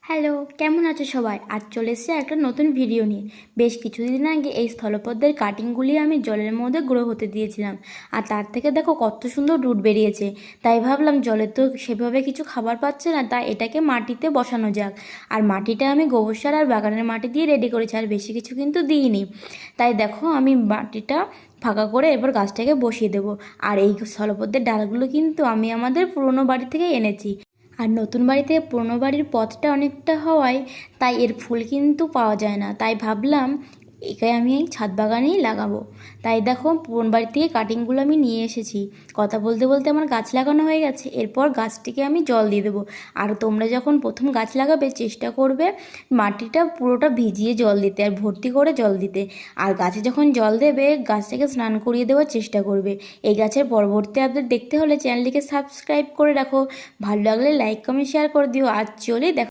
Hello, কেমন আছো সবাই? আজ চলে এসেছে একটা নতুন ভিডিও নিয়ে। বেশ কিছুদিন আগে এই স্থলপদ্মের কাটিংগুলি আমি জলের মধ্যে গ্রো হতে দিয়েছিলাম, আর তার থেকে দেখো কত সুন্দর রুট বেরিয়েছে। তাই ভাবলাম জলে তো সেভাবে কিছু খাবার পাচ্ছে না, তাই এটাকে মাটিতে বসানো যাক। আর মাটিটা আমি গোবর সার আর বাগানের মাটি দিয়ে রেডি করেছি, আর বেশি কিছু কিন্তু দিইনি। তাই দেখো আমি মাটিটা ফাঁকা করে এবার গাছটাকে বসিয়ে দেবো। আর এই স্থলপদ্মের ডালগুলো কিন্তু আমি আমাদের পুরনো বাড়ি থেকে এনেছি। আর নতুন বাড়িতে পুরনো বাড়ির পথটা অনেকটা হওয়ায় তাই এর ফুল কিন্তু পাওয়া যায় না, তাই ভাবলাম একে আমি এই ছাদ বাগানেই লাগাবো। তাই দেখো পুরনো বাড়ি থেকে কাটিংগুলো আমি নিয়ে এসেছি। কথা বলতে বলতে আমার গাছ লাগানো হয়ে গেছে। এরপর গাছটিকে আমি জল দিয়ে দেবো। আর তোমরা যখন প্রথম গাছ লাগাবে চেষ্টা করবে মাটিটা পুরোটা ভিজিয়ে জল দিতে আর ভর্তি করে জল দিতে। আর গাছে যখন জল দেবে গাছটাকে স্নান করিয়ে দেওয়ার চেষ্টা করবে। এই গাছের পরবর্তী আপডেট দেখতে হলে চ্যানেলটিকে সাবস্ক্রাইব করে রাখো। ভালো লাগলে লাইক কমেন্ট শেয়ার করে দিও। আজ চলে দেখো।